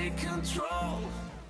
take control.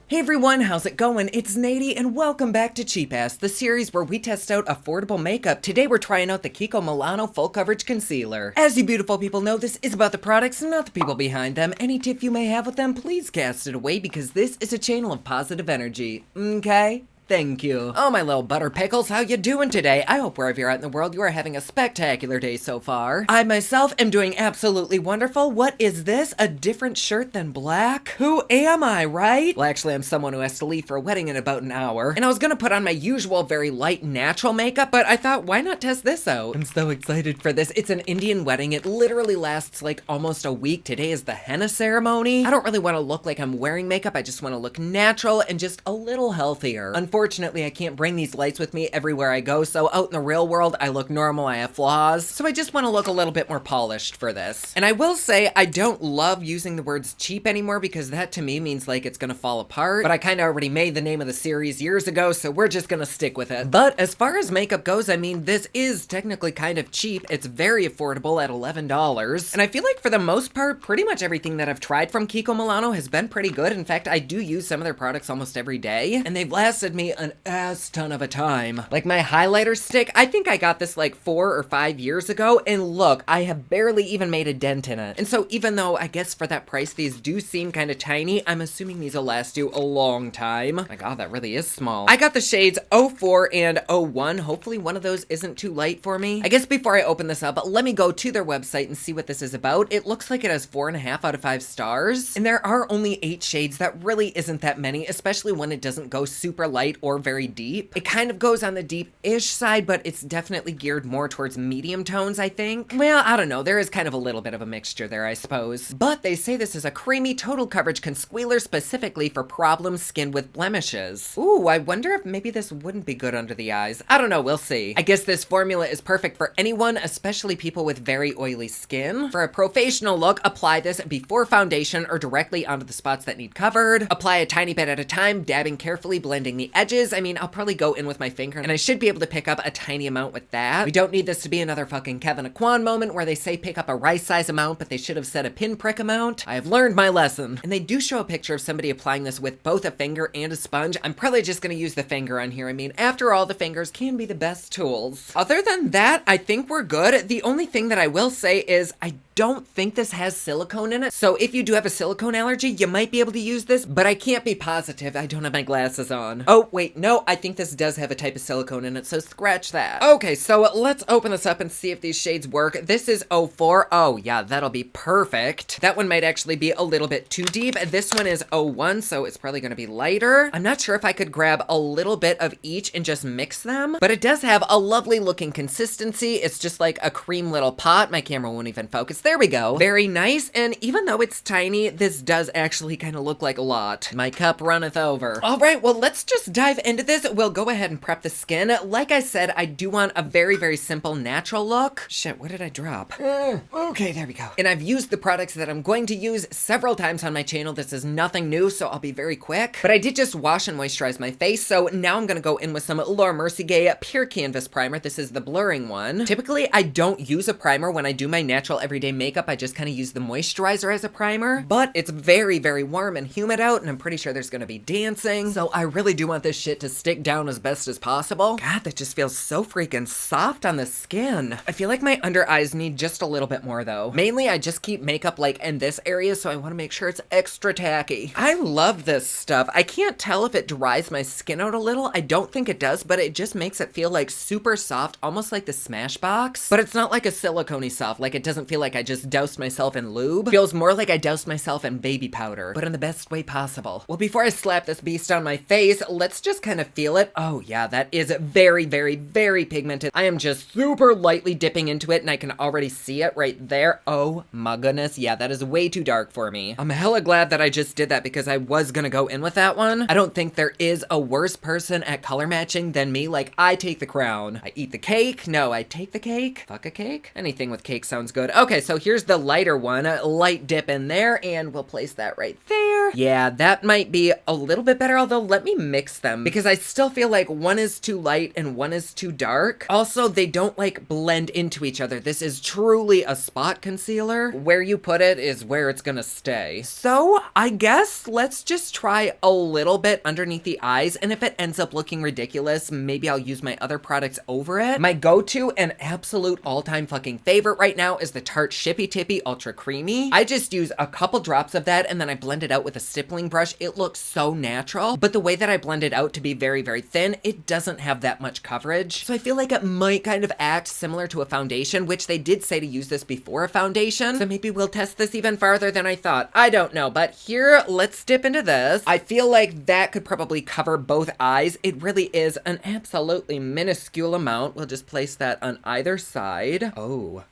Hey everyone, how's it going? It's Nady and welcome back to Cheap Ass, the series where we test out affordable makeup. Today we're trying out the Kiko Milano Full Coverage Concealer. As you beautiful people know, this is about the products and not the people behind them. Any tip you may have with them, please cast it away because this is a channel of positive energy. Okay? Thank you. Oh, my little butter pickles, how you doing today? I hope wherever you're at in the world, you are having a spectacular day so far. I myself am doing absolutely wonderful. What is this? A different shirt than black? Who am I, right? Well, actually, I'm someone who has to leave for a wedding in about an hour. And I was gonna put on my usual very light natural makeup, but I thought, why not test this out? I'm so excited for this. It's an Indian wedding. It literally lasts like almost a week. Today is the henna ceremony. I don't really want to look like I'm wearing makeup. I just want to look natural and just a little healthier. Unfortunately, I can't bring these lights with me everywhere I go, so out in the real world, I look normal, I have flaws, so I just want to look a little bit more polished for this. And I will say, I don't love using the words cheap anymore because that to me means like it's gonna fall apart, but I kind of already made the name of the series years ago, so we're just gonna stick with it. But as far as makeup goes, I mean, this is technically kind of cheap. It's very affordable at $11, and I feel like for the most part, pretty much everything that I've tried from Kiko Milano has been pretty good. In fact, I do use some of their products almost every day, and they've lasted me an ass ton of a time. Like my highlighter stick, I think I got this like 4 or 5 years ago, and look, I have barely even made a dent in it. And so even though I guess for that price these do seem kind of tiny, I'm assuming these will last you a long time. My god, that really is small. I got the shades 04 and 01. Hopefully one of those isn't too light for me. I guess before I open this up, let me go to their website and see what this is about. It looks like it has 4.5 out of 5 stars, and there are only 8 shades. That really isn't that many, especially when it doesn't go super light or very deep. It kind of goes on the deep-ish side, but it's definitely geared more towards medium tones, I think. Well, I don't know. There is kind of a little bit of a mixture there, I suppose. But they say this is a creamy total coverage concealer specifically for problem skin with blemishes. Ooh, I wonder if maybe this wouldn't be good under the eyes. I don't know. We'll see. I guess this formula is perfect for anyone, especially people with very oily skin. For a professional look, apply this before foundation or directly onto the spots that need covered. Apply a tiny bit at a time, dabbing carefully, blending the edges. I mean, I'll probably go in with my finger and I should be able to pick up a tiny amount with that. We don't need this to be another fucking Kevin Aquan moment where they say pick up a rice size amount, but they should have said a pinprick amount. I have learned my lesson. And they do show a picture of somebody applying this with both a finger and a sponge. I'm probably just gonna use the finger on here. I mean, after all, the fingers can be the best tools. Other than that, I think we're good. The only thing that I will say is I don't think this has silicone in it. So if you do have a silicone allergy, you might be able to use this, but I can't be positive. I don't have my glasses on. Oh, wait, no, I think this does have a type of silicone in it, so scratch that. Okay, so let's open this up and see if these shades work. This is 04. Oh, yeah, that'll be perfect. That one might actually be a little bit too deep. This one is 01, so it's probably gonna be lighter. I'm not sure if I could grab a little bit of each and just mix them, but it does have a lovely looking consistency. It's just like a cream little pot. My camera won't even focus. There we go. Very nice, and even though it's tiny, this does actually kind of look like a lot. My cup runneth over. All right, well, let's just dive into this. We'll go ahead and prep the skin. Like I said, I do want a very, very simple natural look. Shit, what did I drop? Okay, there we go. And I've used the products that I'm going to use several times on my channel. This is nothing new, so I'll be very quick. But I did just wash and moisturize my face, so now I'm gonna go in with some Laura Mercier Pure Canvas Primer. This is the blurring one. Typically, I don't use a primer when I do my natural everyday makeup. I just kind of use the moisturizer as a primer, but it's very, very warm and humid out, and I'm pretty sure there's gonna be dancing, so I really do want this shit to stick down as best as possible. God, that just feels so freaking soft on the skin. I feel like my under eyes need just a little bit more though. Mainly, I just keep makeup like in this area, so I want to make sure it's extra tacky. I love this stuff. I can't tell if it dries my skin out a little. I don't think it does, but it just makes it feel like super soft, almost like the Smashbox, but it's not like a silicone-y soft. Like it doesn't feel like I just doused myself in lube. Feels more like I doused myself in baby powder, but in the best way possible. Well, before I slap this beast on my face, let's just kind of feel it. Oh yeah, that is very, very, very pigmented. I am just super lightly dipping into it and I can already see it right there. Oh my goodness. Yeah, that is way too dark for me. I'm hella glad that I just did that because I was gonna go in with that one. I don't think there is a worse person at color matching than me. Like, I take the crown. I eat the cake. No, I take the cake. Fuck a cake. Anything with cake sounds good. Okay, so so here's the lighter one, a light dip in there, and we'll place that right there. Yeah, that might be a little bit better, although let me mix them because I still feel like one is too light and one is too dark. Also, they don't like blend into each other. This is truly a spot concealer. Where you put it is where it's gonna stay. So I guess let's just try a little bit underneath the eyes, and if it ends up looking ridiculous, maybe I'll use my other products over it. My go-to and absolute all-time fucking favorite right now is the Tarte Shippy Tippy Ultra Creamy. I just use a couple drops of that and then I blend it out with a stippling brush. It looks so natural, but the way that I blend it out to be very, very thin, it doesn't have that much coverage. So I feel like it might kind of act similar to a foundation, which they did say to use this before a foundation. So maybe we'll test this even farther than I thought. I don't know, but here, let's dip into this. I feel like that could probably cover both eyes. It really is an absolutely minuscule amount. We'll just place that on either side. Oh.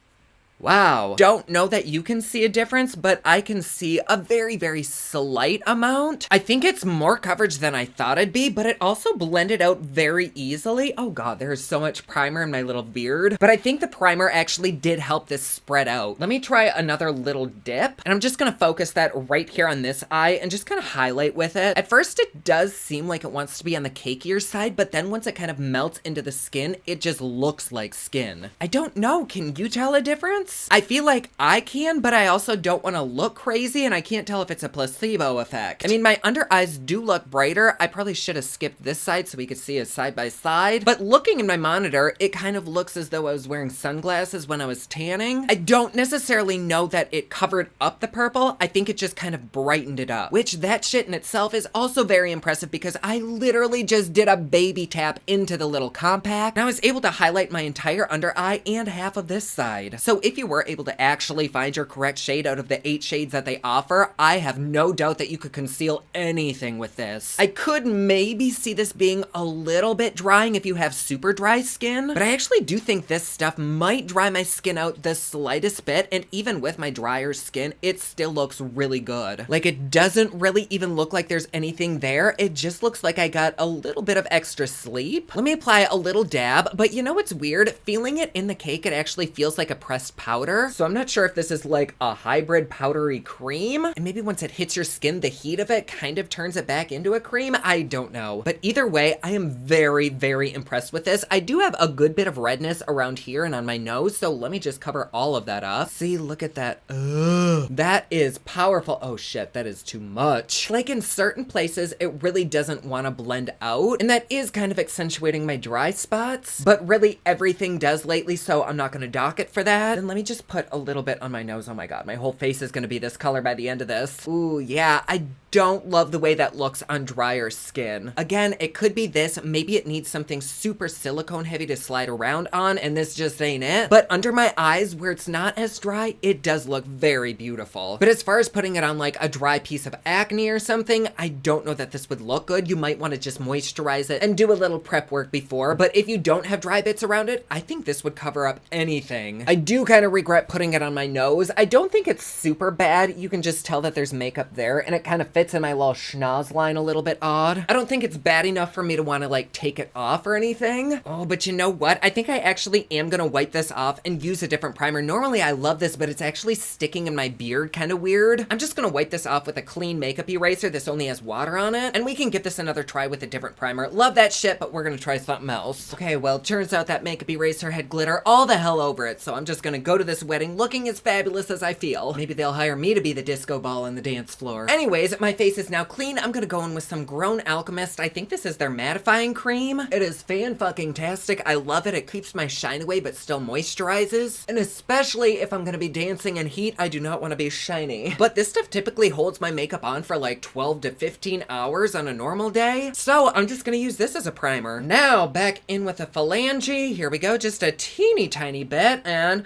Wow. Don't know that you can see a difference, but I can see a very, very slight amount. I think it's more coverage than I thought it'd be, but it also blended out very easily. Oh God, there's so much primer in my little beard. But I think the primer actually did help this spread out. Let me try another little dip, and I'm just gonna focus that right here on this eye and just kind of highlight with it. At first, it does seem like it wants to be on the cakier side, but then once it kind of melts into the skin, it just looks like skin. I don't know, can you tell a difference? I feel like I can, but I also don't want to look crazy, and I can't tell if it's a placebo effect. I mean, my under eyes do look brighter. I probably should have skipped this side so we could see it side by side, but looking in my monitor, it kind of looks as though I was wearing sunglasses when I was tanning. I don't necessarily know that it covered up the purple. I think it just kind of brightened it up, which that shit in itself is also very impressive because I literally just did a baby tap into the little compact, and I was able to highlight my entire under eye and half of this side. So if you were able to actually find your correct shade out of the 8 shades that they offer, I have no doubt that you could conceal anything with this. I could maybe see this being a little bit drying if you have super dry skin, but I actually do think this stuff might dry my skin out the slightest bit, and even with my drier skin, it still looks really good. Like, it doesn't really even look like there's anything there. It just looks like I got a little bit of extra sleep. Let me apply a little dab, but you know what's weird? Feeling it in the cake, it actually feels like a pressed powder. So I'm not sure if this is like a hybrid powdery cream, and maybe once it hits your skin, the heat of it kind of turns it back into a cream. I don't know. But either way, I am very, very impressed with this. I do have a good bit of redness around here and on my nose, so let me just cover all of that up. See, look at that. Ugh, that is powerful. Oh shit, that is too much. Like in certain places, it really doesn't want to blend out, and that is kind of accentuating my dry spots, but really everything does lately, so I'm not going to dock it for that. And let me just put a little bit on my nose. Oh my God, my whole face is going to be this color by the end of this. Ooh, yeah, I don't love the way that looks on drier skin. Again, it could be this. Maybe it needs something super silicone heavy to slide around on, and this just ain't it. But under my eyes, where it's not as dry, it does look very beautiful. But as far as putting it on like a dry piece of acne or something, I don't know that this would look good. You might want to just moisturize it and do a little prep work before. But if you don't have dry bits around it, I think this would cover up anything. I do kind of regret putting it on my nose. I don't think it's super bad. You can just tell that there's makeup there, and it kind of fits in my little schnoz line a little bit odd. I don't think it's bad enough for me to want to like take it off or anything. Oh, but you know what? I think I actually am gonna wipe this off and use a different primer. Normally I love this, but it's actually sticking in my beard kind of weird. I'm just gonna wipe this off with a clean makeup eraser. This only has water on it, and we can give this another try with a different primer. Love that shit, but we're gonna try something else. Okay, well, it turns out that makeup eraser had glitter all the hell over it, so I'm just gonna go to this wedding looking as fabulous as I feel. Maybe they'll hire me to be the disco ball on the dance floor. Anyways, my face is now clean. I'm gonna go in with some Grown Alchemist. I think this is their mattifying cream. It is fan-fucking-tastic. I love it. It keeps my shine away but still moisturizes. And especially if I'm gonna be dancing in heat, I do not want to be shiny. But this stuff typically holds my makeup on for like 12 to 15 hours on a normal day. So I'm just gonna use this as a primer. Now, back in with a phalange. Here we go. Just a teeny tiny bit. And,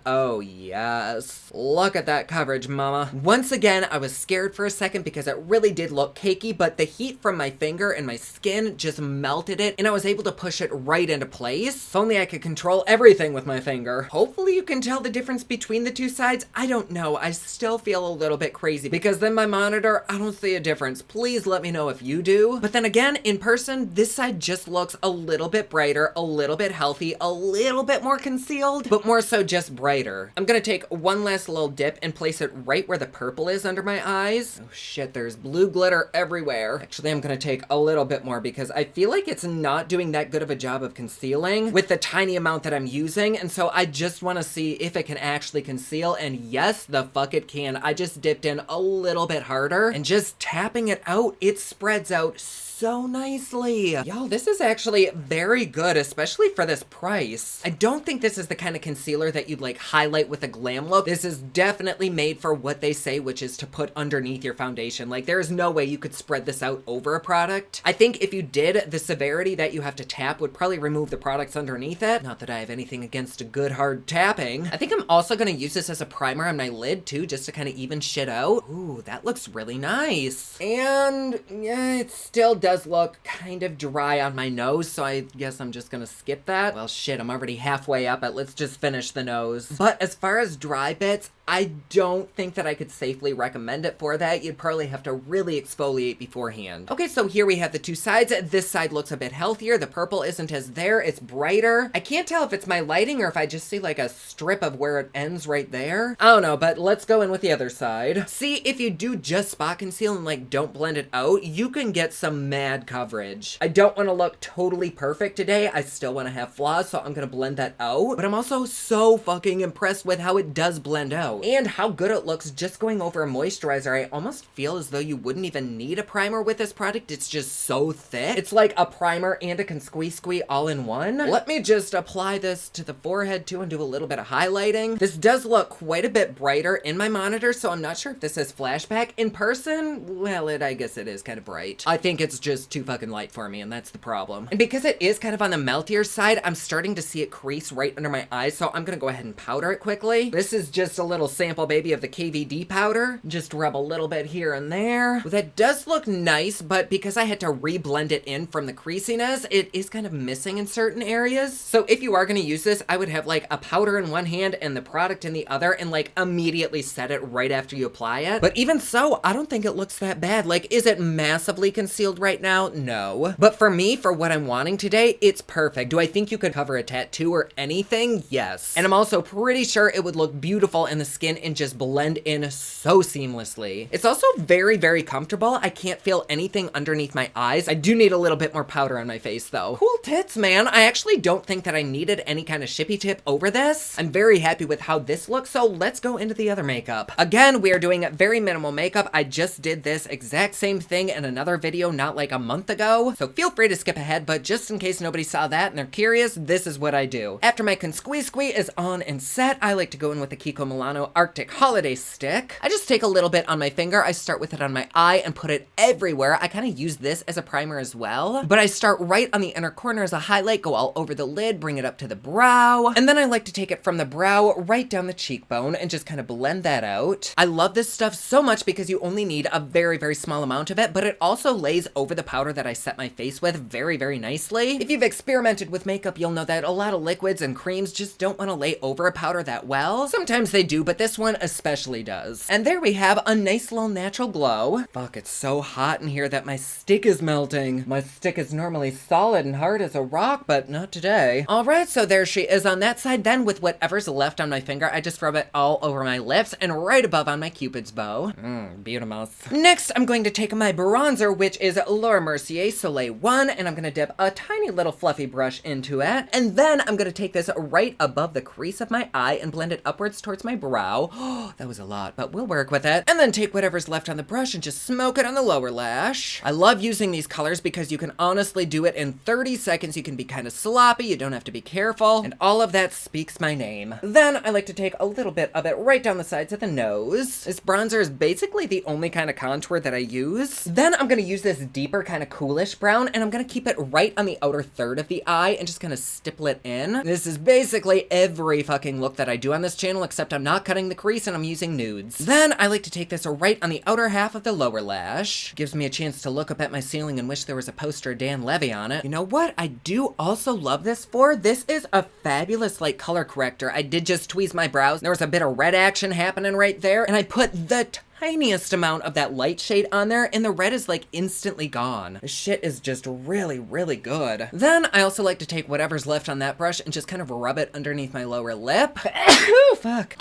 oh yes. Look at that coverage, mama. Once again, I was scared scared for a second because it really did look cakey, but the heat from my finger and my skin just melted it, and I was able to push it right into place. If only I could control everything with my finger. Hopefully you can tell the difference between the two sides. I don't know. I still feel a little bit crazy because then my monitor, I don't see a difference. Please let me know if you do. But then again, in person, this side just looks a little bit brighter, a little bit healthy, a little bit more concealed, but more so just brighter. I'm gonna take one last little dip and place it right where the purple is under my eyes. Oh shit, there's blue glitter everywhere. Actually, I'm gonna take a little bit more because I feel like it's not doing that good of a job of concealing with the tiny amount that I'm using, and so I just want to see if it can actually conceal, and yes, the fuck it can. I just dipped in a little bit harder, and just tapping it out, it spreads out so nicely. Y'all, this is actually very good, especially for this price. I don't think this is the kind of concealer that you'd like highlight with a glam look. This is definitely made for what they say, which is to put underneath your foundation. Like, there is no way you could spread this out over a product. I think if you did, the severity that you have to tap would probably remove the products underneath it. Not that I have anything against a good hard tapping. I think I'm also gonna use this as a primer on my lid too, just to kind of even shit out. Ooh, that looks really nice. And yeah, it still does look kind of dry on my nose, so I guess I'm just gonna skip that. Well, shit, I'm already halfway up it. Let's just finish the nose. But as far as dry bits, I don't think that I could safely recommend it for that. You'd probably have to really exfoliate beforehand. Okay, so here we have the two sides. This side looks a bit healthier. The purple isn't as there. It's brighter. I can't tell if it's my lighting or if I just see like a strip of where it ends right there. I don't know, but let's go in with the other side. See, if you do just spot conceal and like don't blend it out, you can get some mad coverage. I don't want to look totally perfect today. I still want to have flaws, so I'm gonna blend that out. But I'm also so fucking impressed with how it does blend out. And how good it looks just going over a moisturizer. I almost feel as though you wouldn't even need a primer with this product. It's just so thick. It's like a primer and a squee all in one. Let me just apply this to the forehead too and do a little bit of highlighting. This does look quite a bit brighter in my monitor, so I'm not sure if this is flashback. In person, well, I guess it is kind of bright. I think it's just too fucking light for me, and that's the problem. And because it is kind of on the meltier side, I'm starting to see it crease right under my eyes, so I'm gonna go ahead and powder it quickly. This is just a little sample, baby, of the KVD powder. Just rub a little bit here and there. Well, that does look nice, but because I had to re-blend it in from the creasiness, it is kind of missing in certain areas. So if you are gonna use this, I would have like a powder in one hand and the product in the other, and like immediately set it right after you apply it. But even so, I don't think it looks that bad. Like, is it massively concealed right now? No. But for me, for what I'm wanting today, it's perfect. Do I think you could cover a tattoo or anything? Yes. And I'm also pretty sure it would look beautiful in the skin and just blend in so seamlessly. It's also very, very comfortable. I can't feel anything underneath my eyes. I do need a little bit more powder on my face though. Cool tits, man. I actually don't think that I needed any kind of shippy tip over this. I'm very happy with how this looks, so let's go into the other makeup. Again, we are doing very minimal makeup. I just did this exact same thing in another video not like a month ago, so feel free to skip ahead, but just in case nobody saw that and they're curious, this is what I do. After my squee is on and set, I like to go in with the Kiko Milano Arctic Holiday Stick. I just take a little bit on my finger. I start with it on my eye and put it everywhere. I kind of use this as a primer as well, but I start right on the inner corner as a highlight, go all over the lid, bring it up to the brow, and then I like to take it from the brow right down the cheekbone and just kind of blend that out. I love this stuff so much because you only need a very, very small amount of it, but it also lays over the powder that I set my face with very, very nicely. If you've experimented with makeup, you'll know that a lot of liquids and creams just don't want to lay over a powder that well. Sometimes they do, but this one especially does. And there we have a nice little natural glow. Fuck, it's so hot in here that my stick is melting. My stick is normally solid and hard as a rock, but not today. All right, so there she is on that side. Then with whatever's left on my finger, I just rub it all over my lips and right above on my Cupid's bow. Beautiful. Next, I'm going to take my bronzer, which is Laura Mercier Soleil 1, and I'm gonna dip a tiny little fluffy brush into it. And then I'm gonna take this right above the crease of my eye and blend it upwards towards my brow. Oh, that was a lot, but we'll work with it. And then take whatever's left on the brush and just smoke it on the lower lash. I love using these colors because you can honestly do it in 30 seconds. You can be kind of sloppy, you don't have to be careful, and all of that speaks my name. Then I like to take a little bit of it right down the sides of the nose. This bronzer is basically the only kind of contour that I use. Then I'm gonna use this deeper kind of coolish brown, and I'm gonna keep it right on the outer third of the eye and just kind of stipple it in. This is basically every fucking look that I do on this channel, except I'm not cutting the crease and I'm using nudes. Then I like to take this right on the outer half of the lower lash. Gives me a chance to look up at my ceiling and wish there was a poster of Dan Levy on it. You know what I do also love this for? This is a fabulous light color corrector. I did just tweeze my brows. There was a bit of red action happening right there, and I put the tiniest amount of that light shade on there, and the red is like instantly gone. This shit is just really, really good. Then I also like to take whatever's left on that brush and just kind of rub it underneath my lower lip. Ooh, fuck.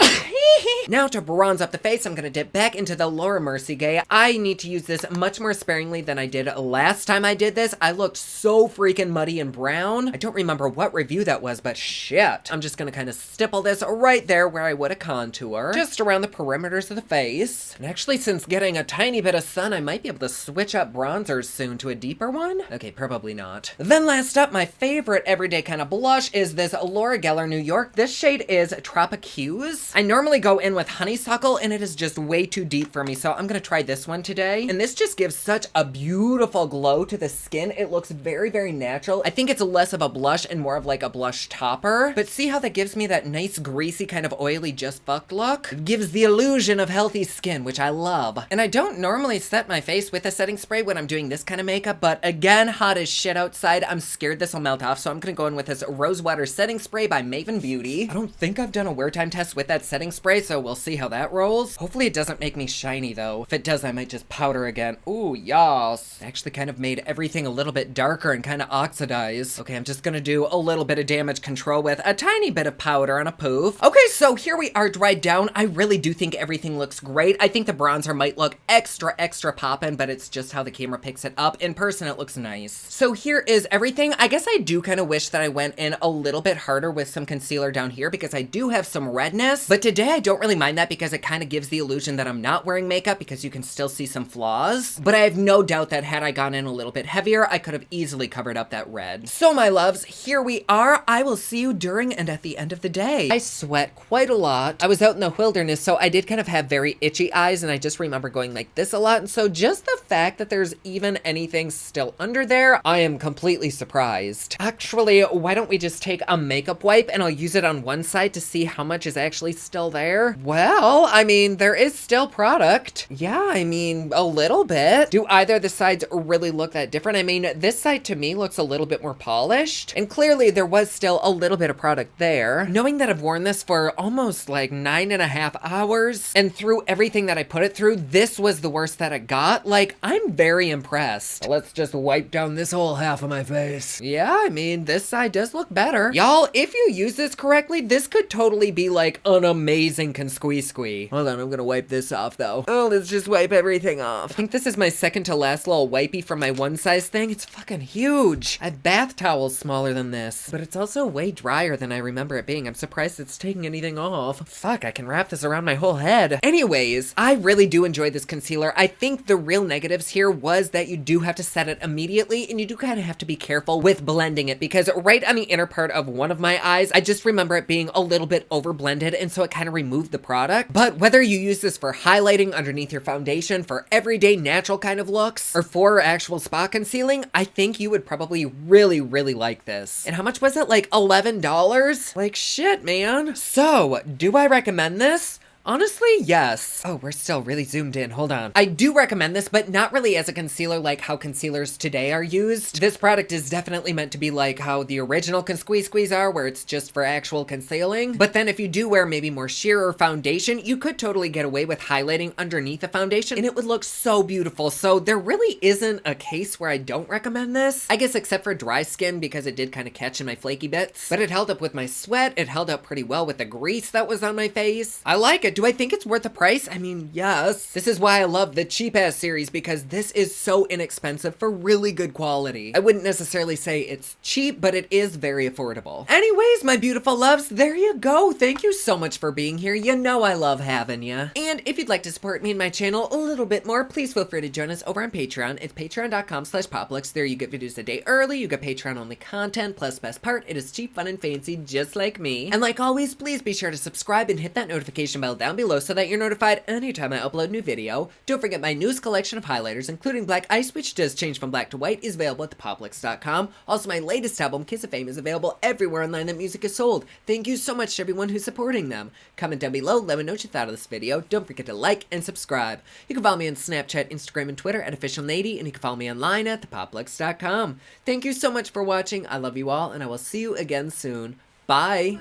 Now to bronze up the face, I'm gonna dip back into the Laura Mercier Gay. I need to use this much more sparingly than I did last time I did this. I looked so freaking muddy and brown. I don't remember what review that was, but shit. I'm just gonna kind of stipple this right there where I would a contour, just around the perimeters of the face. And actually, since getting a tiny bit of sun, I might be able to switch up bronzers soon to a deeper one. Okay, probably not. Then last up, my favorite everyday kind of blush is this Laura Geller New York. This shade is Tropic Hues. I normally go in with Honeysuckle, and it is just way too deep for me, so I'm gonna try this one today. And this just gives such a beautiful glow to the skin. It looks very, very natural. I think it's less of a blush and more of like a blush topper. But see how that gives me that nice, greasy, kind of oily, just fucked look? It gives the illusion of healthy skin, which I love. And I don't normally set my face with a setting spray when I'm doing this kind of makeup, but again, hot as shit outside. I'm scared this will melt off, so I'm gonna go in with this Rosewater setting spray by Maven Beauty. I don't think I've done a wear time test with that setting spray, so we'll see how that rolls. Hopefully it doesn't make me shiny though. If it does, I might just powder again. Ooh, yas. Actually kind of made everything a little bit darker and kind of oxidized. Okay, I'm just gonna do a little bit of damage control with a tiny bit of powder on a poof. Okay, so here we are dried down. I really do think everything looks great. I think the bronzer might look extra poppin', but it's just how the camera picks it up. In person, it looks nice. So here is everything. I guess I do kind of wish that I went in a little bit harder with some concealer down here because I do have some redness, but today I don't really mind that because it kind of gives the illusion that I'm not wearing makeup because you can still see some flaws. But I have no doubt that had I gone in a little bit heavier, I could have easily covered up that red. So my loves, here we are. I will see you during and at the end of the day. I sweat quite a lot. I was out in the wilderness, so I did kind of have very itchy eyes, and I just remember going like this a lot. And so just the fact that there's even anything still under there, I am completely surprised. Actually, why don't we just take a makeup wipe and I'll use it on one side to see how much is actually still there? Well, I mean, there is still product. Yeah, I mean, a little bit. Do either of the sides really look that different? I mean, this side to me looks a little bit more polished, and clearly there was still a little bit of product there. Knowing that I've worn this for almost like 9.5 hours, and through everything that I put it through, this was the worst that it got. Like, I'm very impressed. Let's just wipe down this whole half of my face. Yeah, I mean, this side does look better. Y'all, if you use this correctly, this could totally be like an amazing squee. Hold on, I'm gonna wipe this off though. Oh, let's just wipe everything off. I think this is my second to last little wipey from my one size thing. It's fucking huge. I have bath towels smaller than this, but it's also way drier than I remember it being. I'm surprised it's taking anything off. Fuck, I can wrap this around my whole head. Anyways, I really do enjoy this concealer. I think the real negatives here was that you do have to set it immediately, and you do kind of have to be careful with blending it because right on the inner part of one of my eyes, I just remember it being a little bit over blended, and so it kind of removed the product. But whether you use this for highlighting underneath your foundation, for everyday natural kind of looks, or for actual spot concealing, I think you would probably really like this. And how much was it? Like $11? Like shit, man. So, do I recommend this? Honestly, yes. Oh, we're still really zoomed in. Hold on. I do recommend this, but not really as a concealer like how concealers today are used. This product is definitely meant to be like how the original Squeeze are, where it's just for actual concealing. But then if you do wear maybe more sheer foundation, you could totally get away with highlighting underneath the foundation, and it would look so beautiful. So there really isn't a case where I don't recommend this. I guess except for dry skin, because it did kind of catch in my flaky bits. But it held up with my sweat. It held up pretty well with the grease that was on my face. I like it. Do I think it's worth the price? I mean, yes. This is why I love the cheap ass series, because this is so inexpensive for really good quality. I wouldn't necessarily say it's cheap, but it is very affordable. Anyways, my beautiful loves, there you go. Thank you so much for being here. You know I love having you. And if you'd like to support me and my channel a little bit more, please feel free to join us over on Patreon. It's patreon.com/poplux. There you get videos a day early. You get Patreon only content, plus best part, it is cheap, fun, and fancy, just like me. And like always, please be sure to subscribe and hit that notification bell down below so that you're notified anytime I upload a new video. Don't forget my newest collection of highlighters, including Black Ice, which does change from black to white, is available at thepoplix.com. Also, my latest album, Kiss of Fame, is available everywhere online that music is sold. Thank you so much to everyone who's supporting them. Comment down below, let me know what you thought of this video. Don't forget to like and subscribe. You can follow me on Snapchat, Instagram, and Twitter at officialnady, and you can follow me online at thepoplix.com. Thank you so much for watching. I love you all, and I will see you again soon. Bye!